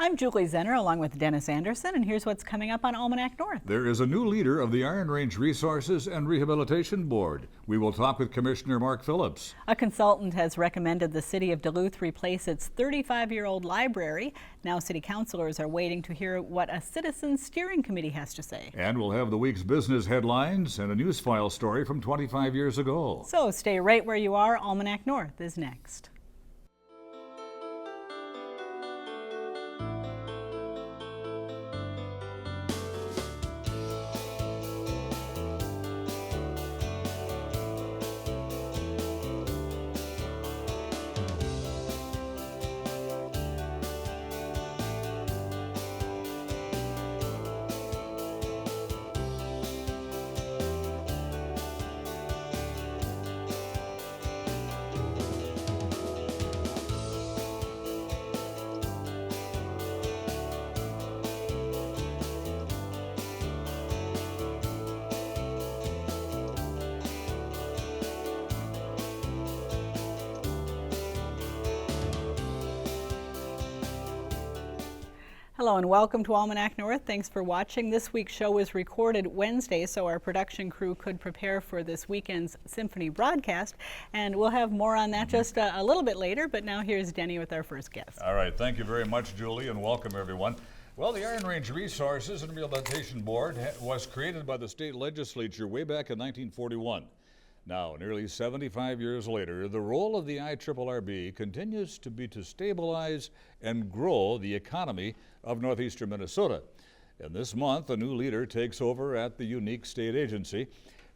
I'm Julie Zenner along with Dennis Anderson, and here's what's coming up on Almanac North. There is a new leader of the Iron Range Resources and Rehabilitation Board. We will talk with Commissioner Mark Phillips. A consultant has recommended the city of Duluth replace its 35-year-old library. Now city councilors are waiting to hear what a citizen steering committee has to say. And we'll have the week's business headlines and a news file story from 25 years ago. So stay right where you are. Almanac North is next. Hello and welcome to Almanac North. Thanks for watching. This week's show was recorded Wednesday, so our production crew could prepare for this weekend's symphony broadcast. And we'll have more on that just a little bit later, but now here's Denny with our first guest. All right, thank you very much, Julie, and welcome everyone. Well, the Iron Range Resources and Rehabilitation Board was created by the state legislature way back in 1941. Now, nearly 75 years later, the role of the IRRRB continues to be to stabilize and grow the economy of northeastern Minnesota. And this month, a new leader takes over at the unique state agency.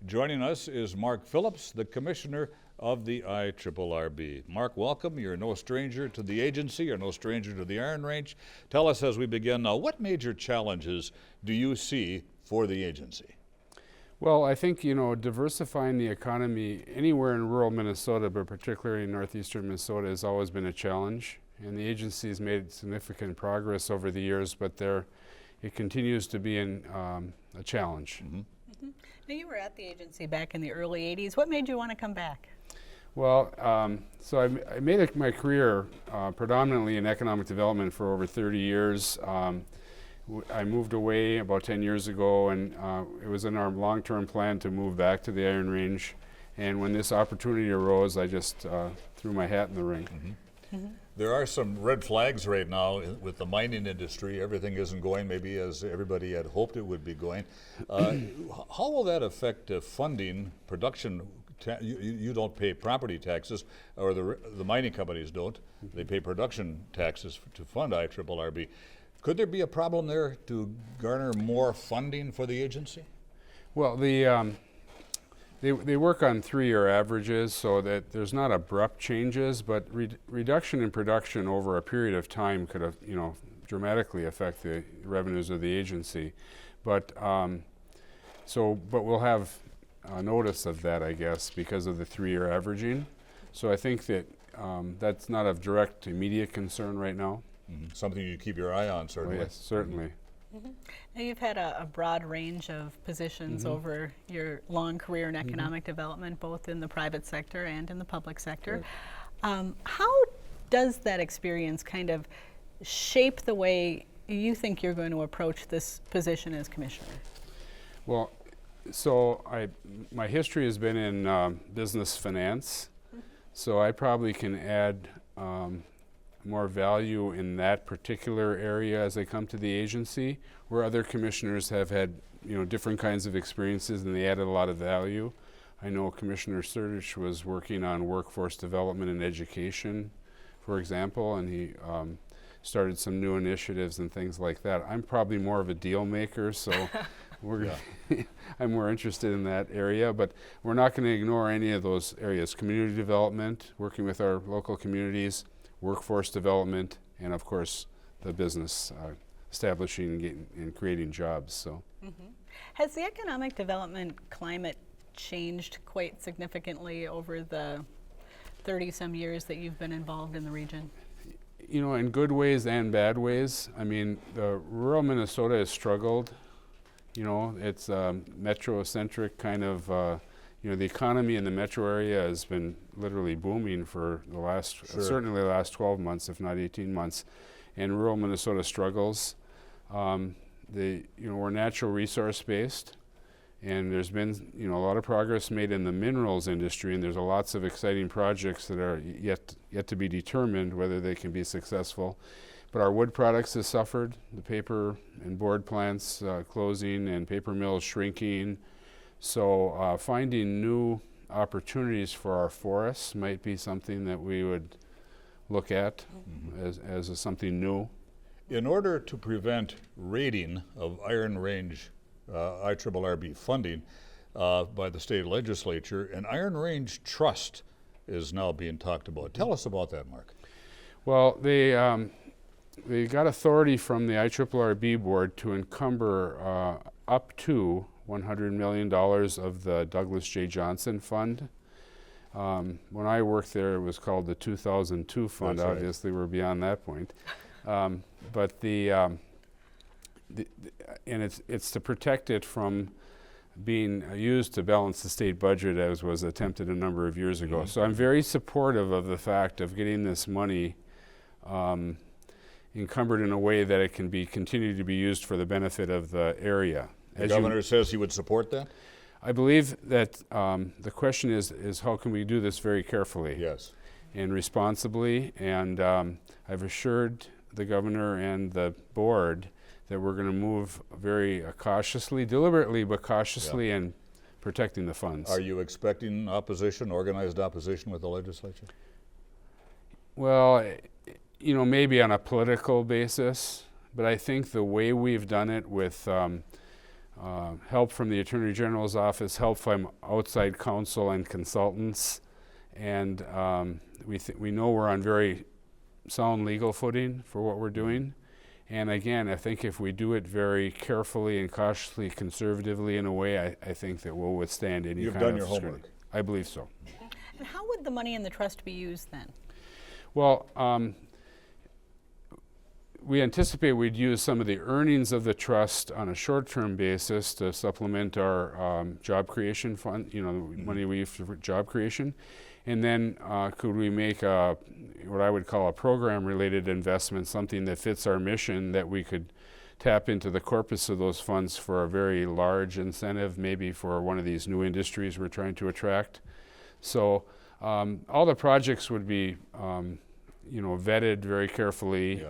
Joining us is Mark Phillips, the commissioner of the IRRRB. Mark, welcome. You're no stranger to the agency. You're no stranger to the Iron Range. Tell us as we begin now, what major challenges do you see for the agency? Well, I think, diversifying the economy anywhere in rural Minnesota, but particularly in northeastern Minnesota, has always been a challenge. And the agency has made significant progress over the years, but it continues to be a challenge. Mm-hmm. Mm-hmm. Now, you were at the agency back in the early 80s. What made you want to come back? Well, so I made my career predominantly in economic development for over 30 years. I moved away about 10 years ago, and it was in our long-term plan to move back to the Iron Range. And when this opportunity arose, I just threw my hat in the ring. Mm-hmm. Mm-hmm. There are some red flags right now with the mining industry. Everything isn't going maybe as everybody had hoped it would be going. How will that affect funding, production? You don't pay property taxes, or the mining companies don't. They pay production taxes to fund IRRRB. Could there be a problem there to garner more funding for the agency? Well, they work on 3-year averages, so that there's not abrupt changes, but reduction in production over a period of time could, dramatically affect the revenues of the agency. But we'll have notice of that, I guess, because of the 3-year averaging. So I think that that's not of direct immediate concern right now. Mm-hmm. Something you keep your eye on, certainly. Oh, yes, certainly. Mm-hmm. Now, you've had a broad range of positions Mm-hmm. over your long career in economic development, both in the private sector and in the public sector. Right. How does that experience kind of shape the way you think you're going to approach this position as commissioner? Well, so my history has been in business finance, so I probably can add more value in that particular area as they come to the agency, where other commissioners have had different kinds of experiences and they added a lot of value. I know Commissioner Surdich was working on workforce development and education, for example, and he started some new initiatives and things like that. I'm probably more of a deal maker, so I'm more interested in that area, but we're not going to ignore any of those areas. Community development, working with our local communities, workforce development, and of course the business, establishing and creating jobs. So, Has the economic development climate changed quite significantly over the 30-some years that you've been involved in the region? In good ways and bad ways. I mean, the rural Minnesota has struggled. It's metro-centric kind of the economy in the metro area has been literally booming for the last, certainly the last 12 months, if not 18 months. and rural Minnesota struggles. We're natural resource based, and there's been a lot of progress made in the minerals industry, and there's lots of exciting projects that are yet to be determined whether they can be successful. But our wood products have suffered, the paper and board plants closing and paper mills shrinking. So finding new opportunities for our forests might be something that we would look at as something new. In order to prevent raiding of Iron Range IRRRB funding by the state legislature, an Iron Range Trust is now being talked about. Tell us about that, Mark. Well, they got authority from the IRRRB board to encumber up to $100 million of the Douglas J. Johnson Fund. When I worked there, it was called the 2002 Fund. That's right. Obviously, we're beyond that point. But it's to protect it from being used to balance the state budget, as was attempted a number of years ago. So I'm very supportive of the fact of getting this money encumbered in a way that it can continue to be used for the benefit of the area. The governor says he would support that? I believe that the question is how can we do this very carefully? Yes. And responsibly, and I've assured the governor and the board that we're going to move very cautiously, deliberately but cautiously, and protecting the funds. Are you expecting opposition, organized opposition with the legislature? Well, maybe on a political basis, but I think the way we've done it with help from the Attorney General's office, help from outside counsel and consultants, and we know we're on very sound legal footing for what we're doing. And again, I think if we do it very carefully and cautiously, conservatively in a way, I think that we'll withstand any You've kind of done your scrutiny. homework. I believe so. And how would the money in the trust be used then? Well, we anticipate we'd use some of the earnings of the trust on a short-term basis to supplement our job creation fund, the money we use for job creation. And then could we make what I would call a program-related investment, something that fits our mission, that we could tap into the corpus of those funds for a very large incentive, maybe for one of these new industries we're trying to attract. So all the projects would be vetted very carefully,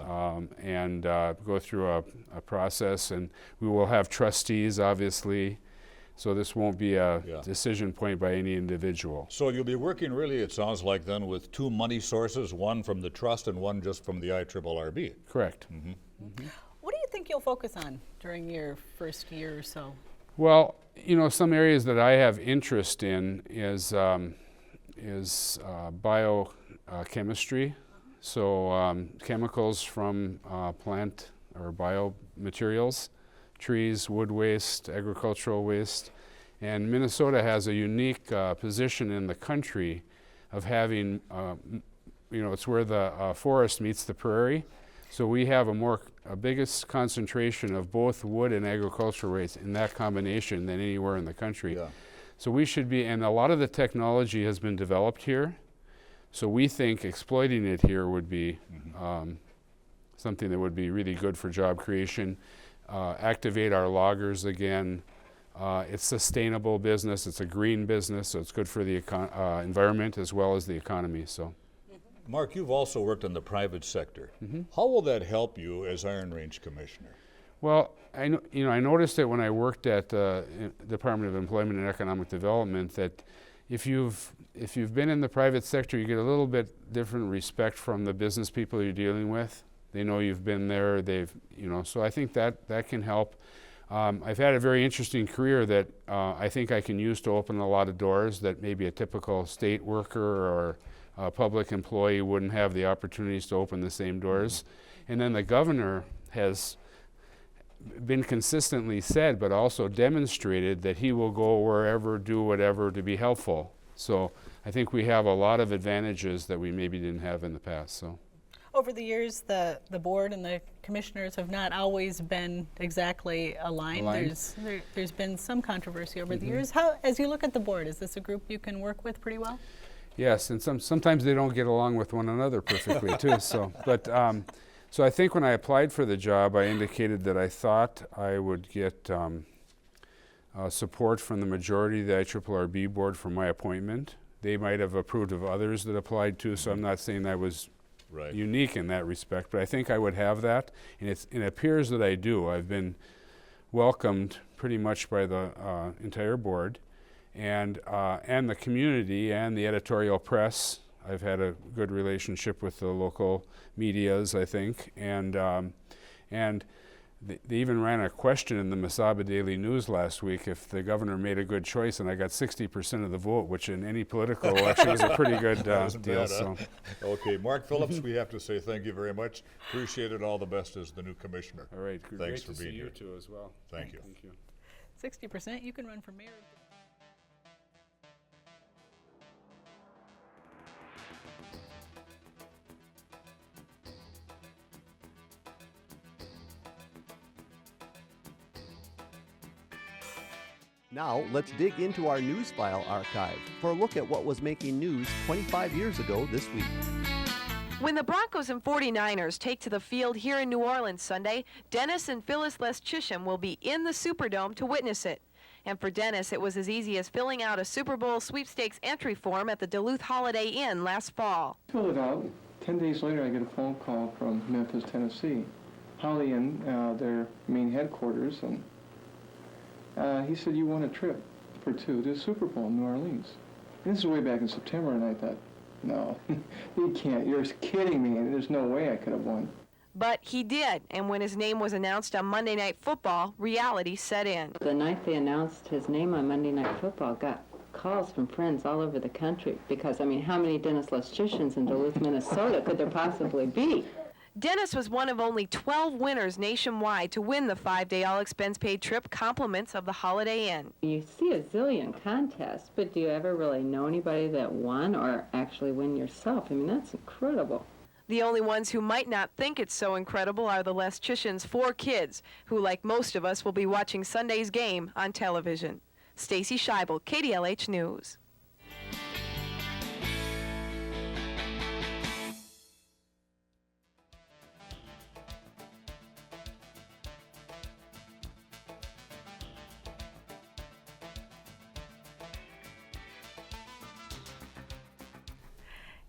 and go through a process, and we will have trustees, obviously, so this won't be a decision point by any individual. So you'll be working really, it sounds like then, with two money sources, one from the trust and one just from the IRRRB. Correct. What do you think you'll focus on during your first year or so? Well, some areas that I have interest in is biochemistry. So chemicals from plant or biomaterials, trees, wood waste, agricultural waste. And Minnesota has a unique position in the country of having, it's where the forest meets the prairie. So we have a biggest concentration of both wood and agricultural waste in that combination than anywhere in the country. Yeah. So we should be, and a lot of the technology has been developed here. So we think exploiting it here would be something that would be really good for job creation, activate our loggers again. It's sustainable business, it's a green business, so it's good for the environment as well as the economy. So, Mark, you've also worked in the private sector. How will that help you as Iron Range Commissioner? Well, I noticed it when I worked at the Department of Employment and Economic Development that if you've been in the private sector, you get a little bit different respect from the business people you're dealing with. They know you've been there. So I think that can help. I've had a very interesting career that I think I can use to open a lot of doors that maybe a typical state worker or a public employee wouldn't have the opportunities to open the same doors. And then the governor has been consistently said, but also demonstrated that he will go wherever, do whatever to be helpful. So I think we have a lot of advantages that we maybe didn't have in the past. So, over the years, the board and the commissioners have not always been exactly aligned. There's been some controversy over the years. How, as you look at the board, is this a group you can work with pretty well? Yes, and sometimes they don't get along with one another perfectly too. So, but So I think when I applied for the job, I indicated that I thought I would get support from the majority of the IRRRB board for my appointment. They might have approved of others that applied too, so I'm not saying I was unique in that respect, but I think I would have that, and it appears that I do. I've been welcomed pretty much by the entire board, and the community and the editorial press. I've had a good relationship with the local medias, I think, and they even ran a question in the Mesaba Daily News last week if the governor made a good choice, and I got 60% of the vote, which in any political election is a pretty good deal. Bad, huh? Okay, Mark Phillips, we have to say thank you very much. Appreciate it. All the best as the new commissioner. All right, thanks great for to being see here. you too as well. Thank you. 60%, you can run for mayor. Now, let's dig into our news file archive for a look at what was making news 25 years ago this week. When the Broncos and 49ers take to the field here in New Orleans Sunday, Dennis and Phyllis Leschisham will be in the Superdome to witness it. And for Dennis, it was as easy as filling out a Super Bowl sweepstakes entry form at the Duluth Holiday Inn last fall. Filled it out. 10 days later, I get a phone call from Memphis, Tennessee. Holiday Inn, their main headquarters, and he said, you won a trip for two to the Super Bowl in New Orleans. And this is way back in September, and I thought, no, you can't. You're kidding me. There's no way I could have won. But he did, and when his name was announced on Monday Night Football, reality set in. The night they announced his name on Monday Night Football, got calls from friends all over the country because, I mean, how many Dennis Leschishams in Duluth, Minnesota could there possibly be? Dennis was one of only 12 winners nationwide to win the 5-day all-expense-paid trip, compliments of the Holiday Inn. You see a zillion contests, but do you ever really know anybody that won or actually win yourself? I mean, that's incredible. The only ones who might not think it's so incredible are the Leschishams' 4 kids, who, like most of us, will be watching Sunday's game on television. Stacy Scheibel, KDLH News.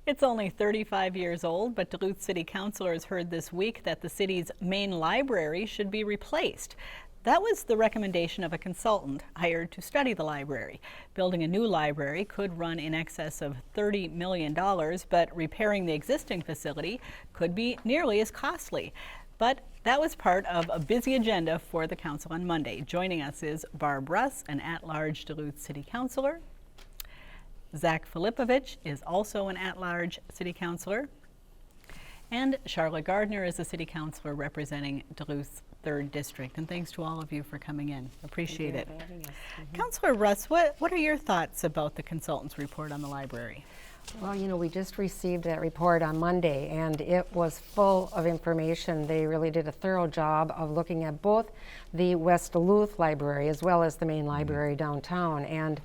It's only 35 years old, but Duluth City Councilors heard this week that the city's main library should be replaced. That was the recommendation of a consultant hired to study the library. Building a new library could run in excess of $30 million, but repairing the existing facility could be nearly as costly. But that was part of a busy agenda for the council on Monday. Joining us is Barb Russ, an at-large Duluth City Councilor. Zach Filipovich is also an at-large city councilor. And Sharla Gardner is a city councilor representing Duluth's 3rd District. And thanks to all of you for coming in. Appreciate it. Councilor Russ, what are your thoughts about the consultant's report on the library? Well, you know, we just received that report on Monday, and it was full of information. They really did a thorough job of looking at both the West Duluth Library as well as the main library downtown. And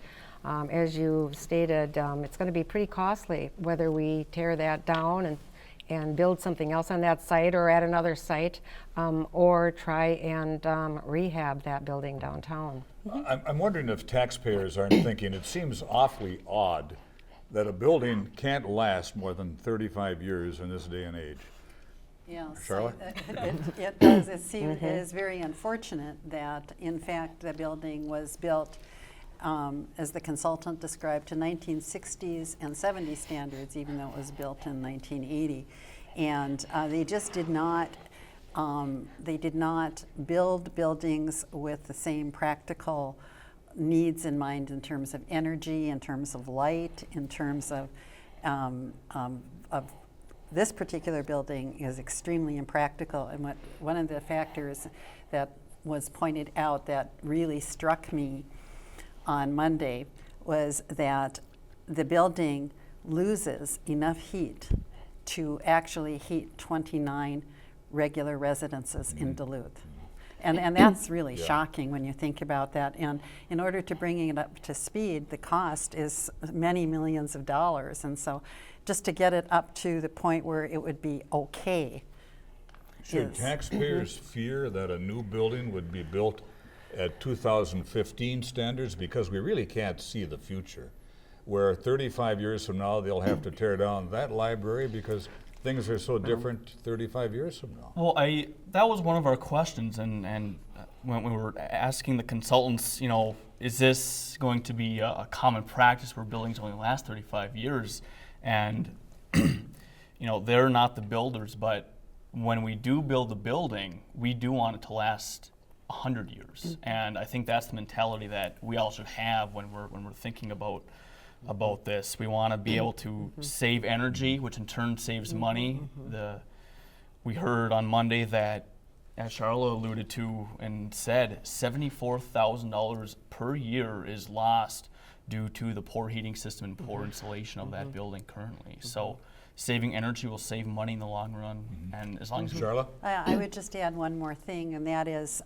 as you stated, it's going to be pretty costly whether we tear that down and build something else on that site or at another site, or try and rehab that building downtown. I'm wondering if taxpayers aren't thinking, it seems awfully odd that a building can't last more than 35 years in this day and age. Yes, Sharla? it does. It seems, it is very unfortunate that, in fact, the building was built, as the consultant described, to 1960s and 70s standards, even though it was built in 1980. And they just did not build buildings with the same practical needs in mind in terms of energy, in terms of light, in terms of this particular building is extremely impractical. And one of the factors that was pointed out that really struck me on Monday was that the building loses enough heat to actually heat 29 regular residences in Duluth. And that's really shocking when you think about that. And in order to bring it up to speed, the cost is many millions of dollars. And so just to get it up to the point where it would be okay Should taxpayers fear that a new building would be built at 2015 standards? Because we really can't see the future, where 35 years from now they'll have to tear down that library because things are so different 35 years from now. Well, that was one of our questions, and when we were asking the consultants, you know, is this going to be a common practice where buildings only last 35 years? And you know, they're not the builders, but when we do build a building, we do want it to last 100 years. And I think that's the mentality that we all should have when we're thinking about this. We want to be able to save energy, which in turn saves money. We heard on Monday that, as Sharla alluded to and said, $74,000 per year is lost due to the poor heating system and poor insulation of that building currently. So saving energy will save money in the long run. And as long as Sharla? I would just add one more thing, and that is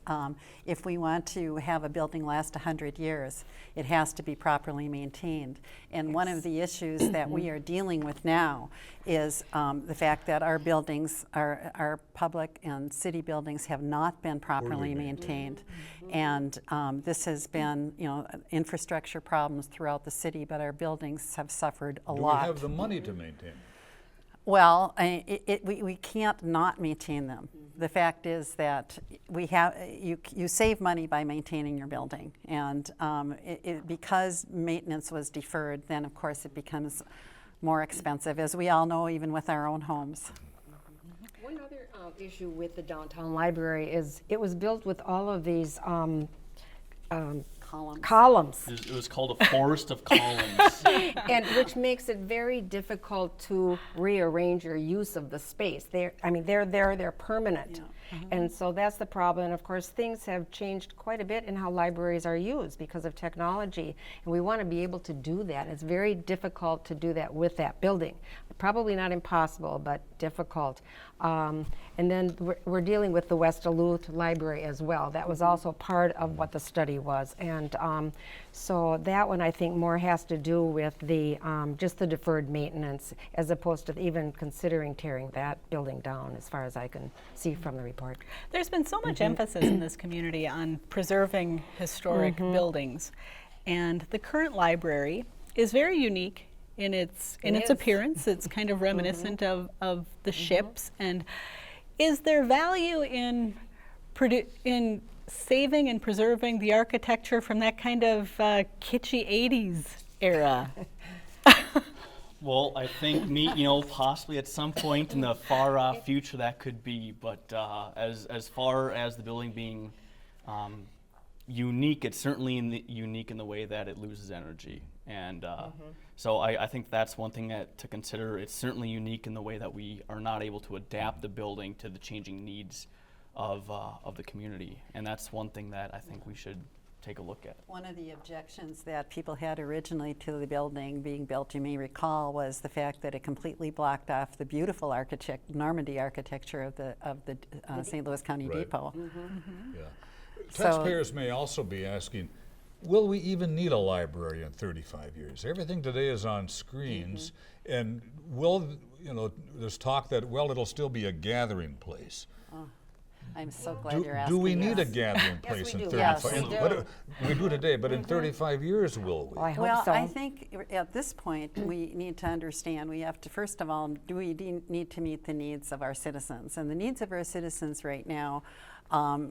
if we want to have a building last 100 years, it has to be properly maintained. And one of the issues that we are dealing with now is the fact that our buildings, our public and city buildings, have not been properly maintained. And this has been, you know, infrastructure problems throughout the city, but our buildings have suffered a lot. Do we have the money to maintain? Well, we can't not maintain them. The fact is that you save money by maintaining your building, and because maintenance was deferred, then of course it becomes more expensive, as we all know, even with our own homes. One other issue with the downtown library is it was built with all of these columns. it was called a forest of columns. And which makes it very difficult to rearrange your use of the space. They're permanent. And so that's the problem. And of course, things have changed quite a bit in how libraries are used because of technology. And we want to be able to do that. It's very difficult to do that with that building. Probably not impossible, but difficult. And then we're dealing with the West Duluth Library as well. That was also part of what the study was. And so that one I think more has to do with the just the deferred maintenance as opposed to even considering tearing that building down, as far as I can see from the report. There's been so much emphasis in this community on preserving historic buildings, and the current library is very unique in its appearance. It's kind of reminiscent of the ships. And is there value in saving and preserving the architecture from that kind of kitschy 80s era? Well, I think possibly at some point in the far off future that could be, but as far as the building being unique, it's certainly unique in the way that it loses energy. And so I think that's one thing to consider. It's certainly unique in the way that we are not able to adapt the building to the changing needs of the community. And that's one thing that I think we should take a look at. One of the objections that people had originally to the building being built, you may recall, was the fact that it completely blocked off the beautiful Normandy architecture of the St. Louis County Depot. Yeah. Taxpayers may also be asking, will we even need a library in 35 years? Everything today is on screens, and there's talk that, it'll still be a gathering place. I'm so glad you're asking. Do we need a gathering place in 35 years? Yes, we do today, but in 35 years, will we? Well, I hope so. I think at this point we need to understand, we have to, first of all, do we need to meet the needs of our citizens? And the needs of our citizens right now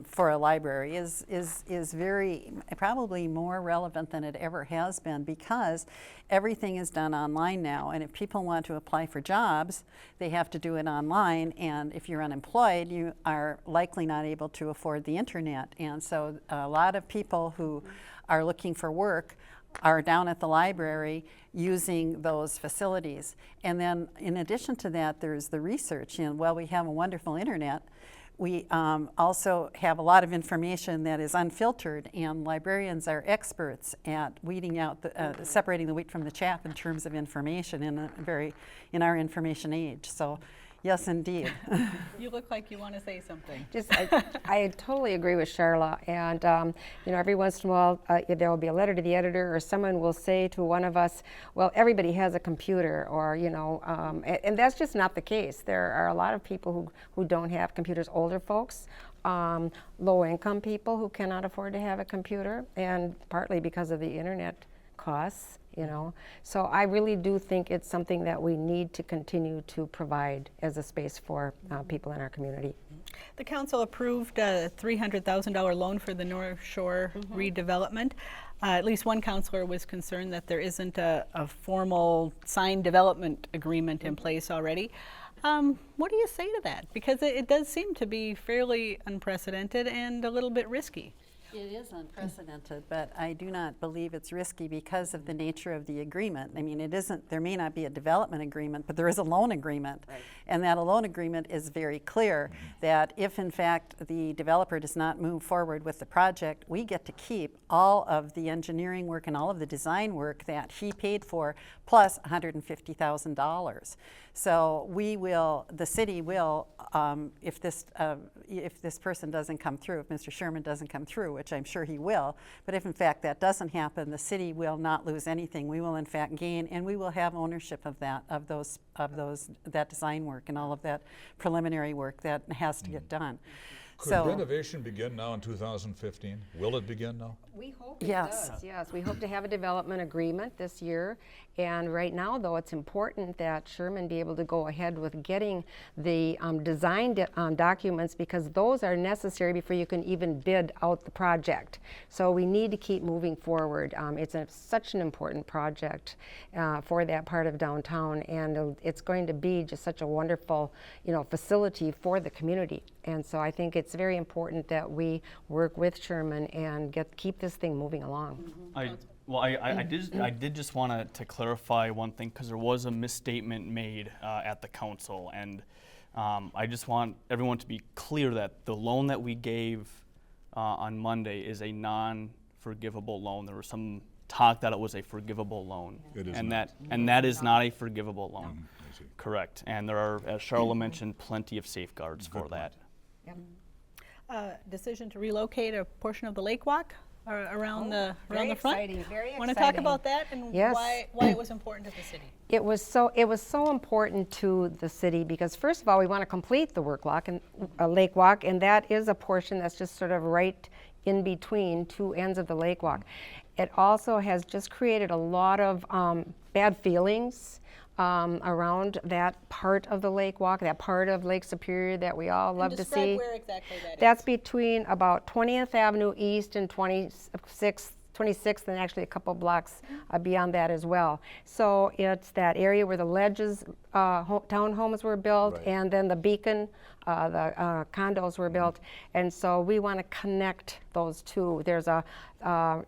for a library is very, probably more relevant than it ever has been, because everything is done online now, and if people want to apply for jobs, they have to do it online, and if you're unemployed, you are likely not able to afford the internet. And so a lot of people who are looking for work are down at the library using those facilities. And then in addition to that, there's the research. While we have a wonderful internet, we also have a lot of information that is unfiltered, and librarians are experts at weeding out, separating the wheat from the chaff in terms of information in our information age. So Yes, indeed. You look like you want to say something. I totally agree with Sharla, and every once in a while there will be a letter to the editor, or someone will say to one of us, "Well, everybody has a computer," or and that's just not the case. There are a lot of people who don't have computers, older folks, low-income people who cannot afford to have a computer, and partly because of the internet costs. So I really do think it's something that we need to continue to provide as a space for people in our community. The council approved a $300,000 loan for the North Shore redevelopment. At least one councilor was concerned that there isn't a formal signed development agreement in place already. What do you say to that? Because it does seem to be fairly unprecedented and a little bit risky. It is unprecedented, but I do not believe it's risky because of the nature of the agreement. I mean, there may not be a development agreement, but there is a loan agreement. Right. And that loan agreement is very clear that if in fact the developer does not move forward with the project, we get to keep all of the engineering work and all of the design work that he paid for, plus $150,000. So the city will, if this person doesn't come through, if Mr. Sherman doesn't come through, which I'm sure he will, but if in fact that doesn't happen, the city will not lose anything. We will in fact gain, and we will have ownership of that design work and all of that preliminary work that has to get done. Could renovation begin now in 2015? Will it begin now? We hope it does. Yes, we hope to have a development agreement this year. And right now, though, it's important that Sherman be able to go ahead with getting the design documents, because those are necessary before you can even bid out the project. So we need to keep moving forward. It's such an important project for that part of downtown, and it's going to be just such a wonderful, facility for the community. And so I think it's very important that we work with Sherman and keep this thing moving along. I did just want to clarify one thing, because there was a misstatement made at the council, and I just want everyone to be clear that the loan that we gave on Monday is a non-forgivable loan. There was some talk that it was a forgivable loan, It is and not. that is not a forgivable loan. Correct, and there are, as Sharla mentioned, plenty of safeguards for that. Yep. Decision to relocate a portion of the lake walk around the front. Exciting, very exciting. Want to talk about that and Yes. why it was important to the city? It was so important to the city because, first of all, we want to complete the lake walk, and that is a portion that's just sort of right in between two ends of the lake walk. It also has just created a lot of bad feelings around that part of the lake walk, that part of Lake Superior that we all love to see. Describe where exactly that is. That's between about 20th Avenue East and 26th, and actually a couple blocks beyond that as well. So it's that area where the Ledges townhomes were built, Right. and then the Beacon, the condos were built. And so we want to connect those two. There's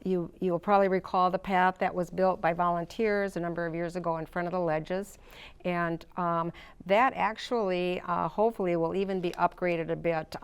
you'll probably recall the path that was built by volunteers a number of years ago in front of the Ledges. And that actually, hopefully, will even be upgraded a bit.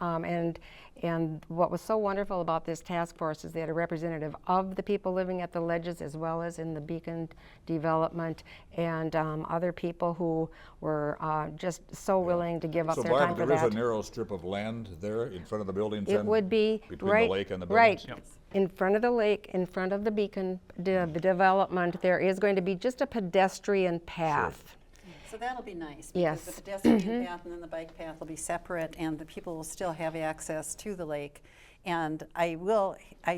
And what was so wonderful about this task force is they had a representative of the people living at the Ledges as well as in the Beacon development, and other people who were just so willing to give up So their time Barb, for there is that. a narrow strip of land there in front of the buildings It then? would be Between right, the lake and the right, buildings? in front of the lake, in front of the Beacon, the development. There is going to be just a pedestrian path. So that'll be nice. Yes. Because the pedestrian path and then the bike path will be separate, and the people will still have access to the lake. And I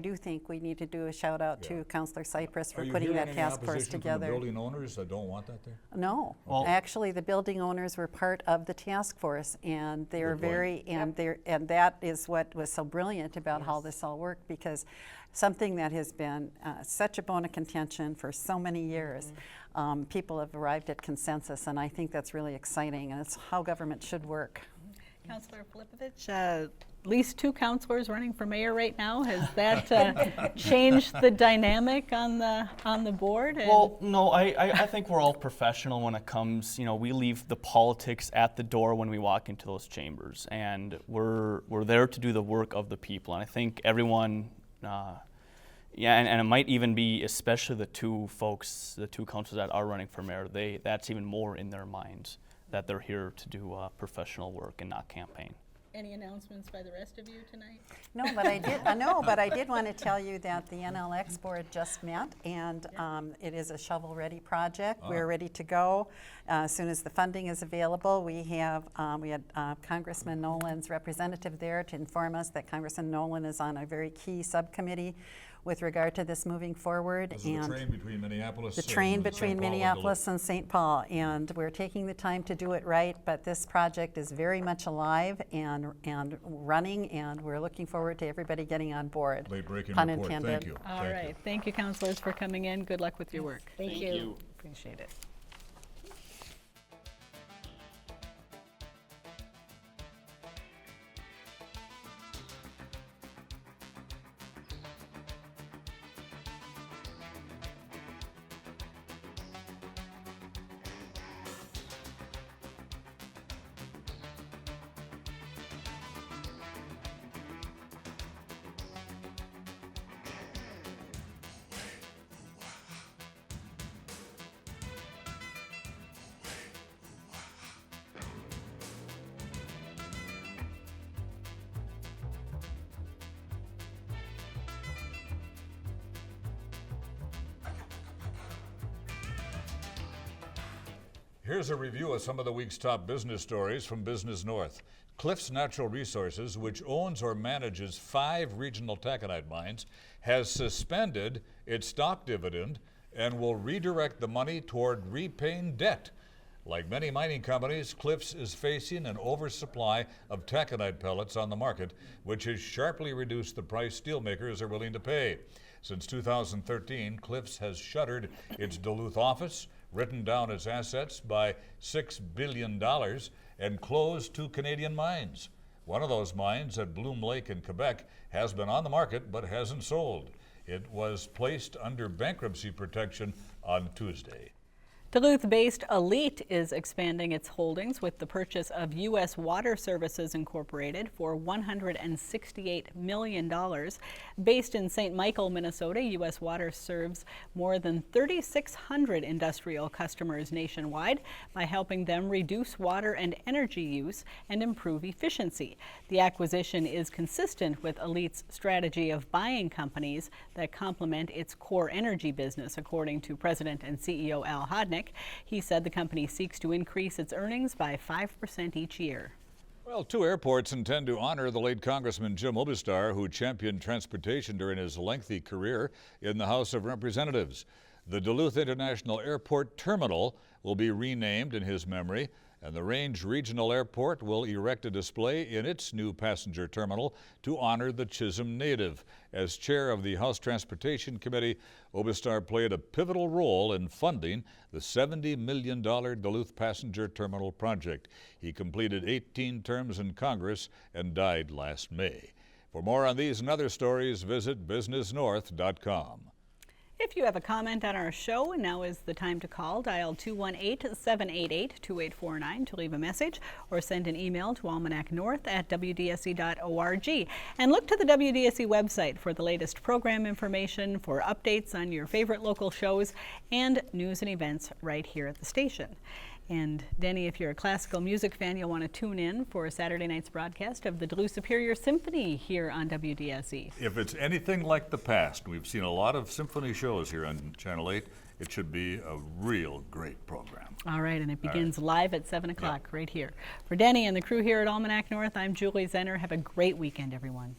do think we need to do a shout out to Councilor Cypress for putting that task force together. Are you hearing any opposition from the building owners that don't want that there? No, Well- actually, the building owners were part of the task force, and they're Good point. and that is what was so brilliant about how this all worked, because something that has been such a bone of contention for so many years, people have arrived at consensus, and I think that's really exciting, and it's how government should work. Councilor Filipovich, at least two councilors running for mayor right now. Has that changed the dynamic on the board? Well, no, I think we're all professional when it comes, we leave the politics at the door when we walk into those chambers, and we're there to do the work of the people. And I think everyone, and it might even be especially the two councilors that are running for mayor, that's even more in their minds. that they're here to do professional work and not campaign. Any announcements by the rest of you tonight? No, but I did want to tell you that the NLX board just met, and it is a shovel-ready project. We're ready to go as soon as the funding is available. We had Congressman Nolan's representative there to inform us that Congressman Nolan is on a very key subcommittee with regard to this moving forward. This is the train between Minneapolis. The train between Minneapolis and St. Paul, and we're taking the time to do it right, but this project is very much alive and running, and we're looking forward to everybody getting on board. Late breaking Pun report. intended. Thank you. All right. Thank you, councilors, for coming in. Good luck with your work. Thank you. Appreciate it. Here's a review of some of the week's top business stories from Business North. Cliffs Natural Resources, which owns or manages 5 regional taconite mines, has suspended its stock dividend and will redirect the money toward repaying debt. Like many mining companies, Cliffs is facing an oversupply of taconite pellets on the market, which has sharply reduced the price steelmakers are willing to pay. Since 2013, Cliffs has shuttered its Duluth office, written down its assets by $6 billion, and closed 2 Canadian mines. One of those mines at Bloom Lake in Quebec has been on the market but hasn't sold. It was placed under bankruptcy protection on Tuesday. Duluth-based Elite is expanding its holdings with the purchase of U.S. Water Services Incorporated for $168 million. Based in St. Michael, Minnesota, U.S. Water serves more than 3,600 industrial customers nationwide by helping them reduce water and energy use and improve efficiency. The acquisition is consistent with Elite's strategy of buying companies that complement its core energy business, according to President and CEO Al Hodnick. He said the company seeks to increase its earnings by 5% each year. Well, 2 airports intend to honor the late Congressman Jim Obistar, who championed transportation during his lengthy career in the House of Representatives. The Duluth International Airport Terminal will be renamed in his memory, and the Range Regional Airport will erect a display in its new passenger terminal to honor the Chisholm native. As chair of the House Transportation Committee, Obistar played a pivotal role in funding the $70 million Duluth Passenger Terminal project. He completed 18 terms in Congress and died last May. For more on these and other stories, visit businessnorth.com. If you have a comment on our show, now is the time to call. Dial 218-788-2849 to leave a message or send an email to almanacnorth@wdse.org. And look to the WDSE website for the latest program information, for updates on your favorite local shows, and news and events right here at the station. And Denny, if you're a classical music fan, you'll want to tune in for Saturday night's broadcast of the Duluth Superior Symphony here on WDSE. If it's anything like the past, we've seen a lot of symphony shows here on Channel 8. It should be a real great program. All right, and it begins live at 7 o'clock right here. For Denny and the crew here at Almanac North, I'm Julie Zenner. Have a great weekend, everyone.